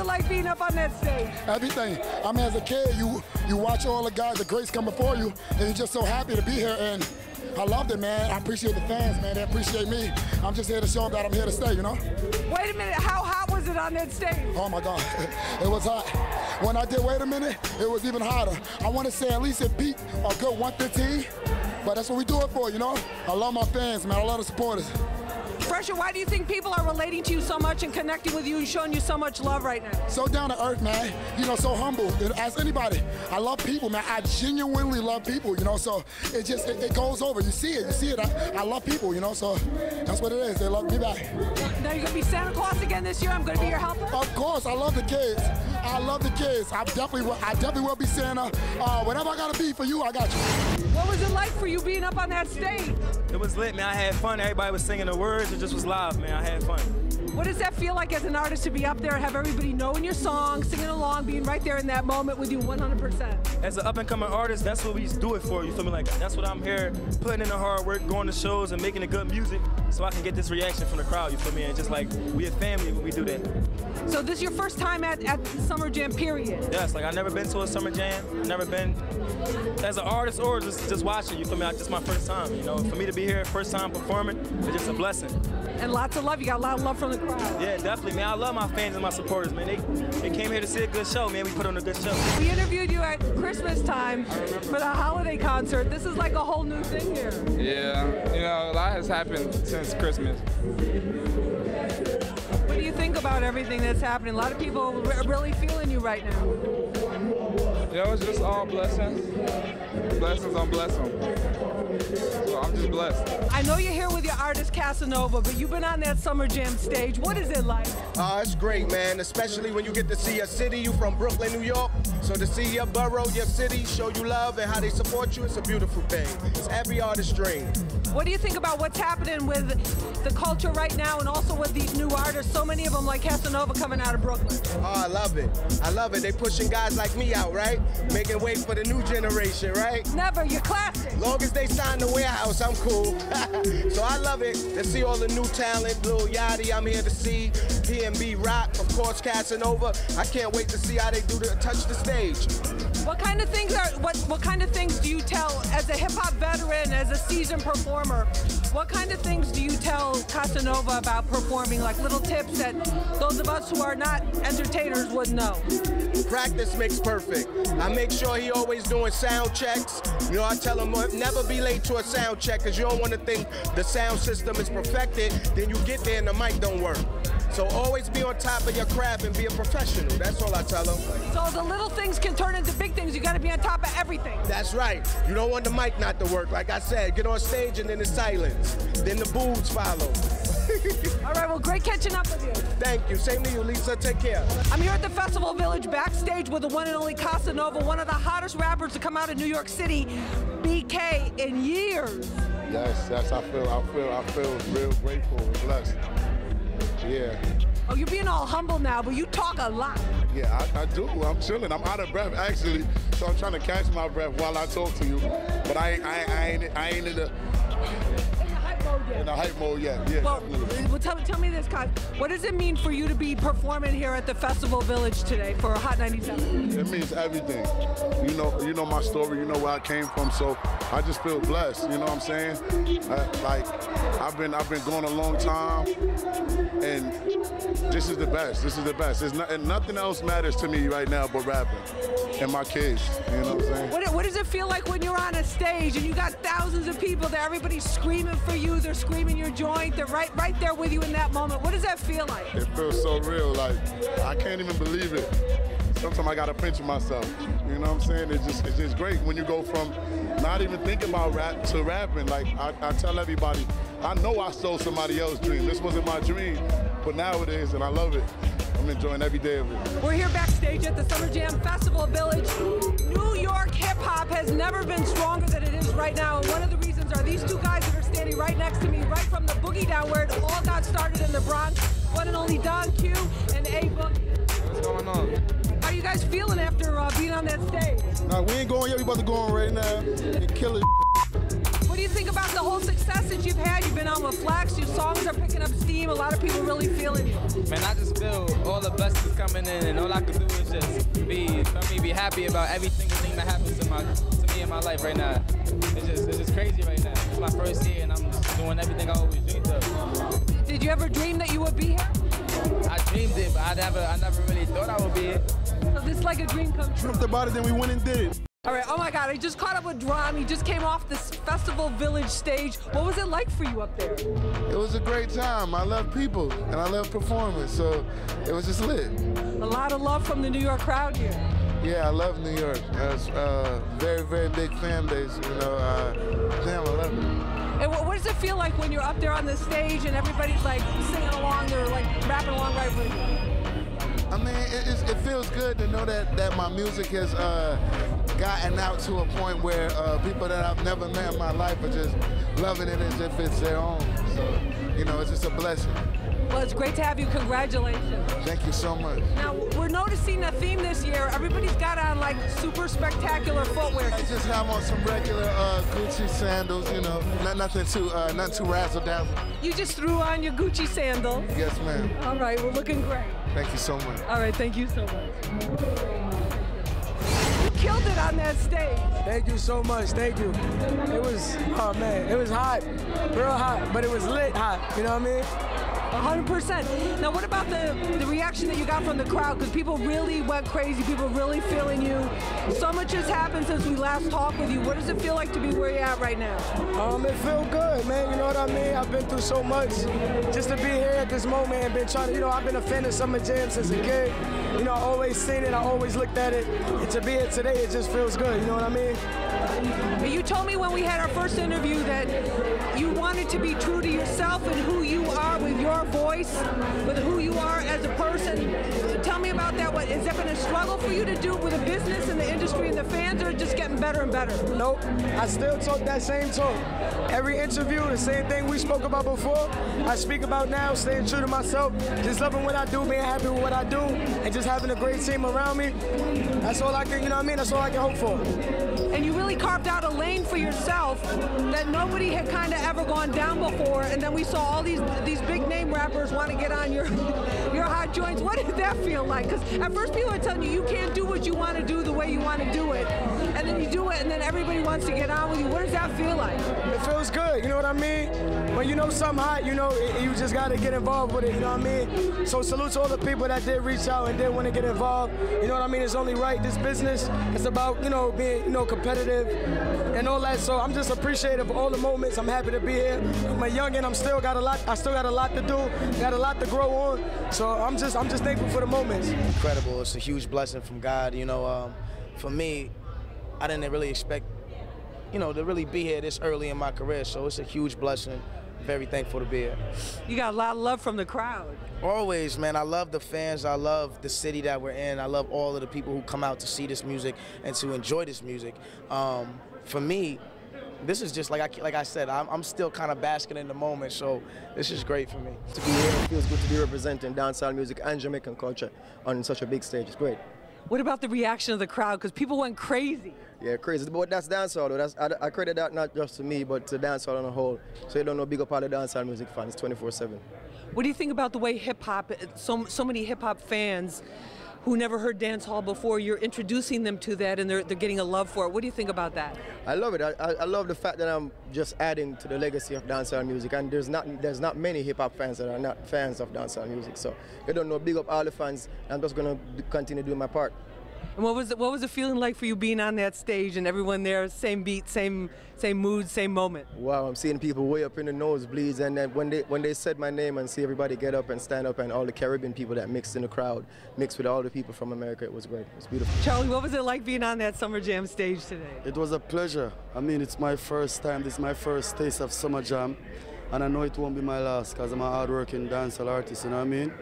it like being up on that stage? Everything. I mean, as a kid, you watch all the guys, the greats come before you, and you're just so happy to be here. And I loved it, man. I appreciate the fans, man. They appreciate me. I'm just here to show them that I'm here to stay, you know? Wait a minute, how hot was it on that stage? Oh my God, it was hot. When I did Wait a Minute, it was even hotter. I want to say at least it beat a good 115, but that's what we do it for, you know? I love my fans, man. I love the supporters. Fresher, why do you think people are relating to you so much and connecting with you and showing you so much love right now? So down to earth, man. You know, so humble. As anybody, I love people, man. I genuinely love people, you know, so it goes over. You see it. I love people, you know, so that's what it is. They love me back. Now you're going to be Santa Claus again this year? I'm going to be your helper? Of course. I love the kids. I love the kids. I definitely will be Santa. Whatever I got to be for you, I got you. What was it like for you being up on that stage? It was lit, man. I had fun. Everybody was singing the words. It just was live, man. I had fun. What does that feel like as an artist to be up there and have everybody knowing your song, singing along, being right there in that moment with you 100%? As an up-and-coming artist, that's what we do it for, you feel me? Like, that's what I'm here, putting in the hard work, going to shows and making the good music so I can get this reaction from the crowd, you feel me? And just like, we a family when we do that. So this is your first time at the Summer Jam, period? Yes, like I've never been to a Summer Jam, never been as an artist or just watching, you feel me? Like, this is my first time, you know? For me to be here, first time performing, it's just a blessing. And lots of love, you got a lot of love from the crowd. Yeah, definitely, man. I love my fans and my supporters, man. They came here to see a good show, man. We put on a good show. We interviewed you at Christmas time for the holiday concert. This is like a whole new thing here. Yeah, you know, a lot has happened since Christmas. What do you think about everything that's happening? A lot of people really feeling you right now. You know, it's just all blessings. Blessings on blessings. So I'm just blessed. I know you're here with your artist Casanova, but you've been on that Summer Jam stage. What is it like? It's great, man, especially when you get to see your city. You from Brooklyn, New York, so to see your borough, your city, show you love and how they support you, it's a beautiful thing. It's every artist's dream. What do you think about what's happening with the culture right now and also with these new artists, so many of them like Casanova coming out of Brooklyn? Oh, I love it. I love it. They pushing guys like me out, right? Making way for the new generation, right? Never, you're classic. Long as they sign the warehouse, I'm cool. So I love it to see all the new talent. Lil Yachty, I'm here to see. P&B Rock, of course, Casanova. I can't wait to see how they do to touch the stage. What kind of things what kind of things do you tell as a hip hop veteran, as a seasoned performer? What kind of things do you tell Casanova about performing? Like little tips that those of us who are not entertainers would know. Practice makes perfect. I make sure he always doing sound checks. You know, I tell him never be late to a sound check because you don't want to think the sound system is perfected. Then you get there and the mic don't work. So always be on top of your craft and be a professional. That's all I tell them. So the little things can turn into big things. You got to be on top of everything. That's right. You don't want the mic not to work. Like I said, get on stage and then it's silence. Then the boos follow. All right, well, great catching up with you. Thank you. Same to you, Lisa. Take care. I'm here at the Festival Village backstage with the one and only Casanova, one of the hottest rappers to come out of New York City, BK, in years. Yes, I feel real grateful and blessed. Yeah. Oh, you're being all humble now, but you talk a lot. Yeah, I do. I'm chilling. I'm out of breath, actually. So I'm trying to catch my breath while I talk to you. But I ain't in the hype mode yet. Yeah. Well, tell me this, Kaz. What does it mean for you to be performing here at the Festival Village today for Hot 97? It means everything. You know my story. You know where I came from. So I just feel blessed. You know what I'm saying? I've been going a long time, and this is the best. This is the best. Nothing else matters to me right now but rapping and my kids. You know what I'm saying? What does it feel like when you're on a stage and you got thousands of people there, everybody's screaming for you, they're screaming your joint, they're right there with you in that moment? What does that feel like? It feels so real. Like, I can't even believe it. Sometimes I gotta pinch myself. You know what I'm saying? It's just great when you go from not even thinking about rap to rapping. Like I tell everybody, I know I stole somebody else's dream. This wasn't my dream, but now it is, and I love it. I'm enjoying every day of it. We're here backstage at the Summer Jam Festival Village. New York hip-hop has never been stronger than it is right now, and one of the reasons are these two guys that are standing right next to me, right from the Boogie Down, where it all got started in the Bronx. One and only Don Q and A-Book. What's going on? How are you guys feeling after being on that stage? Nah, we ain't going yet. We about to go on right now and kill it. What do you think about the the whole success that you've had? You've been on with Flex, your songs are picking up steam, a lot of people really feeling you. Man, I just feel all the blessings coming in, and all I can do is just be happy about every single thing that happens to me in my life right now. It's just crazy right now. It's my first year, and I'm just doing everything I always dreamed of. Did you ever dream that you would be here? I dreamed it, but I never really thought I would be here. So this is like a dream come true. Dreamt about it, then we went and did it. All right, oh my God, I just caught up with Drum. He just came off this Festival Village stage. What was it like for you up there? It was a great time. I love people, and I love performance, so it was just lit. A lot of love from the New York crowd here. Yeah, I love New York. It's a very, very big fan base, you know. Damn, I love it. And what does it feel like when you're up there on the stage and everybody's like singing along, they're like rapping along right with you? I mean, it feels good to know that my music has gotten out to a point where people that I've never met in my life are just loving it as if it's their own. So, you know, it's just a blessing. Well, it's great to have you. Congratulations. Thank you so much. Now, we're noticing a theme this year. Everybody's got on like super spectacular footwear. I just have on some regular Gucci sandals, you know, nothing too razzle-dazzle. You just threw on your Gucci sandal. Yes, ma'am. All right, we're looking great. Thank you so much. All right, thank you so much. You killed it on that stage. Thank you so much, thank you. It was, oh man, it was hot, real hot, but it was lit hot, you know what I mean? 100%. Now, what about the reaction that you got from the crowd? Because people really went crazy. People really feeling you. So much has happened since we last talked with you. What does it feel like to be where you're at right now? It feels good, man. You know what I mean? I've been through so much. Just to be here at this moment and been trying to, you know, I've been a fan of Summer Jam since a kid. You know, I always seen it. I always looked at it. And to be here today, it just feels good. You know what I mean? You told me when we had our first interview that you wanted to be true to yourself and who you are with your voice, with who you are as a person. Tell me about that. What has that been a struggle for you to do with the business and the industry and the fans, or just getting better and better? Nope. I still talk that same talk. Every interview, the same thing we spoke about before, I speak about now, staying true to myself, just loving what I do, being happy with what I do, and just having a great team around me. That's all I can, you know what I mean? That's all I can hope for. And you really carved out a lane for yourself that nobody had kind of ever gone down before, and then we saw all these big name rappers want to get on your hot joints. What did that feel like? Because at first people are telling you can't do what you want to do the way you want to do it, and then you do it, and then everybody wants to get on with you. What does that feel like? It feels good, you know what I mean? When you know something hot, you know, you just got to get involved with it, you know what I mean? So salute to all the people that did reach out and did want to get involved. You know what I mean? It's only right. This business is about, you know, being, you know, competitive and all that. So I'm just appreciative of all the moments. I'm happy to be here. I'm a youngin'. I still got a lot to do. Got a lot to grow on. So I'm just thankful for the moments. Incredible. It's a huge blessing from God. You know, for me, I didn't really expect, you know, to really be here this early in my career. So it's a huge blessing. Very thankful to be here. You got a lot of love from the crowd. Always, man. I love the fans. I love the city that we're in. I love all of the people who come out to see this music and to enjoy this music. For me, this is just like I said, I'm still kind of basking in the moment, so this is great for me. To be here, it feels good to be representing dancehall music and Jamaican culture on such a big stage. It's great. What about the reaction of the crowd? Because people went crazy. Yeah, crazy. But that's dancehall, though. I credit that not just to me, but to dancehall on a whole. So you don't know, big up all the dancehall music fans, 24/7. What do you think about the way hip-hop, so many hip-hop fans who never heard dancehall before, you're introducing them to that and they're getting a love for it? What do you think about that? I love it. I love the fact that I'm just adding to the legacy of dancehall music, and there's not many hip-hop fans that are not fans of dancehall music. So you don't know, big up all the fans. I'm just going to continue doing my part. And what was it feeling like for you being on that stage and everyone there, same beat, same mood, same moment? Wow, I'm seeing people way up in the nosebleeds, and then when they said my name and see everybody get up and stand up, and all the Caribbean people that mixed in the crowd, mixed with all the people from America, it was great. It was beautiful. Charlie, what was it like being on that Summer Jam stage today? It was a pleasure. I mean, it's my first time. This is my first taste of Summer Jam, and I know it won't be my last because I'm a hard-working dancehall artist, you know what I mean?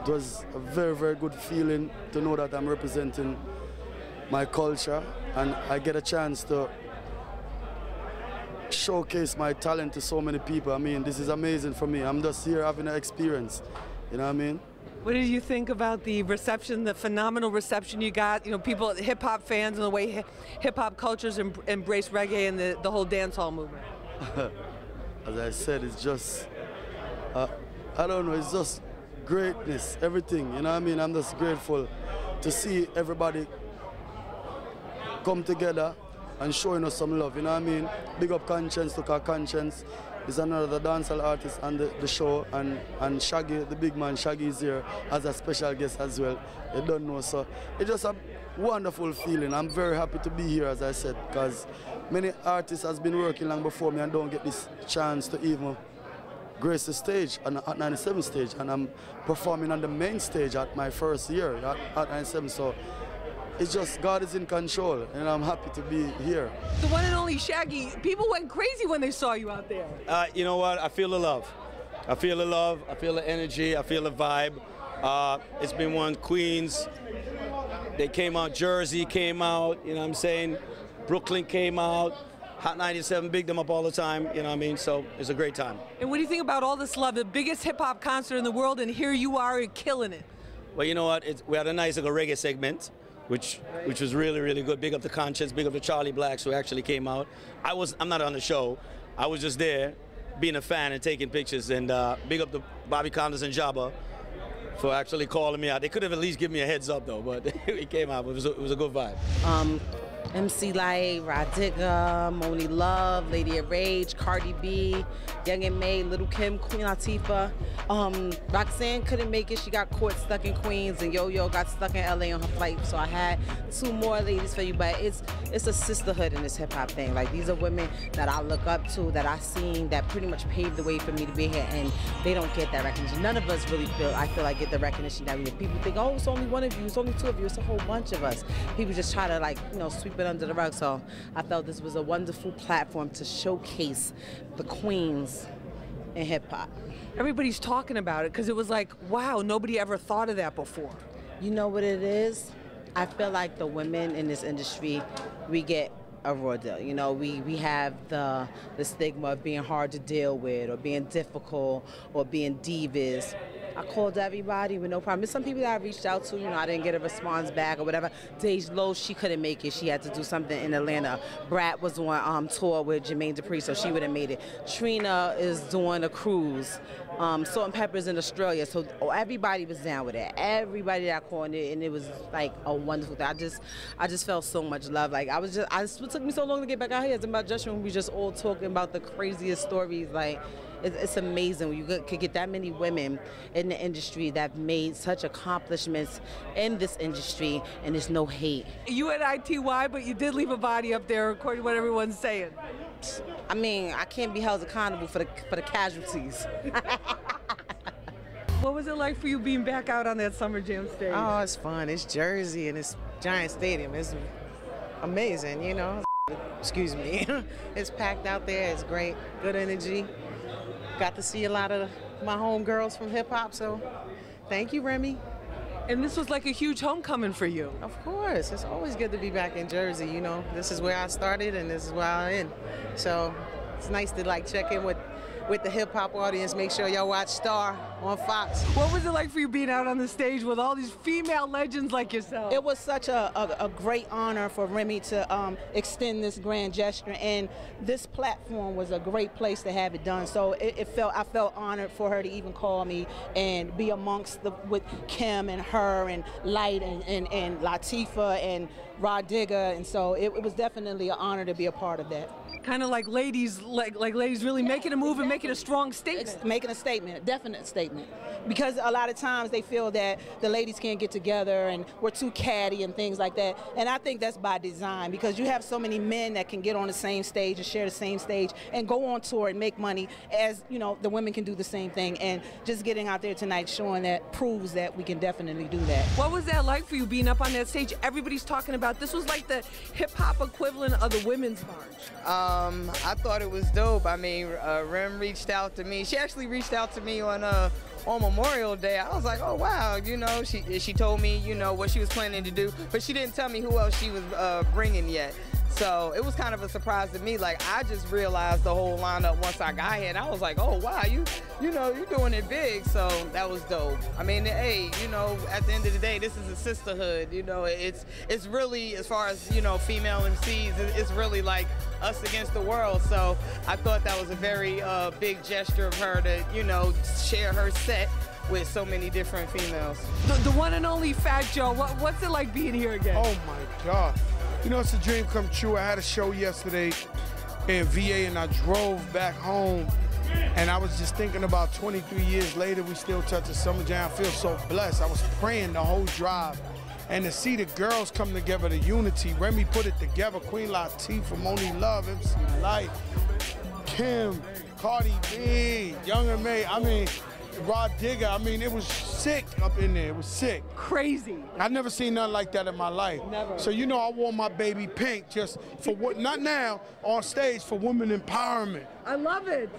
It was a very, very good feeling to know that I'm representing my culture, and I get a chance to showcase my talent to so many people. I mean, this is amazing for me. I'm just here having an experience, you know what I mean? What did you think about the reception, the phenomenal reception you got? You know, people, hip-hop fans, and the way hip-hop cultures embrace reggae and the whole dancehall movement. as I said, it's just, I don't know, it's just greatness, everything, you know what I mean? I'm just grateful to see everybody come together and showing us some love, you know what I mean? Big up Conscience, because Conscience is another dancehall artist on the show, and Shaggy, the big man, Shaggy is here as a special guest as well. You don't know, so it's just a wonderful feeling. I'm very happy to be here, as I said, because many artists has been working long before me and don't get this chance to even grace the stage at 97 stage, and I'm performing on the main stage at my first year at 97, so it's just God is in control, and I'm happy to be here. The one and only Shaggy, people went crazy when they saw you out there. You know what? I feel the love. I feel the love. I feel the energy. I feel the vibe. It's been one Queens. They came out. Jersey came out. You know what I'm saying? Brooklyn came out. Hot 97, big them up all the time. You know what I mean? So it's a great time. And what do you think about all this love? The biggest hip hop concert in the world, and here you are killing it. Well, you know what? We had a nice little reggae segment, which was really, really good. Big up the Conscience, big up the Charlie Blacks who actually came out. I'm not on the show. I was just there being a fan and taking pictures, and big up the Bobby Condas and Jabba for actually calling me out. They could have at least given me a heads up though, but it came out. It was a good vibe. MC Light, Radiga, Moni Love, Lady of Rage, Cardi B, Young and May, Little Kim, Queen Latifah. Roxanne couldn't make it. She got caught stuck in Queens, and Yo-Yo got stuck in LA on her flight. So I had 2 more ladies for you, but it's a sisterhood in this hip hop thing. Like, these are women that I look up to, that I seen, that pretty much paved the way for me to be here, and they don't get that recognition. None of us really I feel like get the recognition that we get. People think, oh, it's only one of you, it's only 2 of you, it's a whole bunch of us. People just try to, like, you know, sweep it under the rug. So I felt this was a wonderful platform to showcase the queens in hip hop. Everybody's talking about it because it was like, wow, nobody ever thought of that before. You know what it is? I feel like the women in this industry, we get a raw deal. You know, we have the stigma of being hard to deal with, or being difficult, or being divas. I called everybody with no problem. There's some people that I reached out to, you know, I didn't get a response back or whatever. Dej Lowe, she couldn't make it. She had to do something in Atlanta. Brat was on tour with Jermaine Dupri, so she would have made it. Trina is doing a cruise. Salt and Pepper's in Australia, so everybody was down with it. Everybody that I called it, and it was like a wonderful thing. I just felt so much love. Like, it took me so long to get back out here. It's about just when we just all talking about the craziest stories. Like, it's amazing when you could get that many women in the industry that made such accomplishments in this industry, and there's no hate. You had ITY, but you did leave a body up there, according to what everyone's saying. I mean, I can't be held accountable for the casualties. What was it like for you being back out on that Summer Jam stage? Oh, it's fun. It's Jersey and it's Giant Stadium. It's amazing, you know. Excuse me. It's packed out there. It's great. Good energy. Got to see a lot of my homegirls from hip hop, so thank you, Remy. And this was like a huge homecoming for you. Of course. It's always good to be back in Jersey, you know. This is where I started and this is where I end. So it's nice to like check in with the hip hop audience. Make sure y'all watch Star on Fox. What was it like for you being out on the stage with all these female legends like yourself? It was such a great honor for Remy to extend this grand gesture, and this platform was a great place to have it done. So I felt honored for her to even call me and be amongst with Kim and her and Light and Latifah and Radiga, and so it was definitely an honor to be a part of that. Kind of like ladies, like ladies really making a move and making a strong statement. Making a statement, a definite statement. Because a lot of times they feel that the ladies can't get together and we're too catty and things like that. And I think that's by design, because you have so many men that can get on the same stage and share the same stage and go on tour and make money, as you know, the women can do the same thing. And just getting out there tonight showing that proves that we can definitely do that. What was that like for you being up on that stage? Everybody's talking about this was like the hip hop equivalent of the Women's March. I thought it was dope. I mean, Rem reached out to me. She actually reached out to me on Memorial Day. I was like, oh wow, you know, she told me, you know, what she was planning to do, but she didn't tell me who else she was bringing yet. So it was kind of a surprise to me. Like, I just realized the whole lineup once I got here, and I was like, oh wow, you know, you're doing it big. So that was dope. I mean, hey, you know, at the end of the day, this is a sisterhood. You know, it's really, as far as, you know, female MCs, it's really like us against the world. So I thought that was a very big gesture of her to, you know, share her set with so many different females. The one and only Fat Joe, what's it like being here again? Oh my God. You know, it's a dream come true. I had a show yesterday in VA and I drove back home and I was just thinking about 23 years later, we still touch the Summer Jam. I feel so blessed. I was praying the whole drive. And to see the girls come together, the unity, Remy put it together, Queen Latifah, Moni Love, MC Light, Kim, Cardi B, Young and May, I mean, Rod Digger, I mean, it was sick up in there. It was sick. Crazy. I've never seen nothing like that in my life. Never. So, you know, I wore my baby pink just for what, not now, on stage for women empowerment. I love it.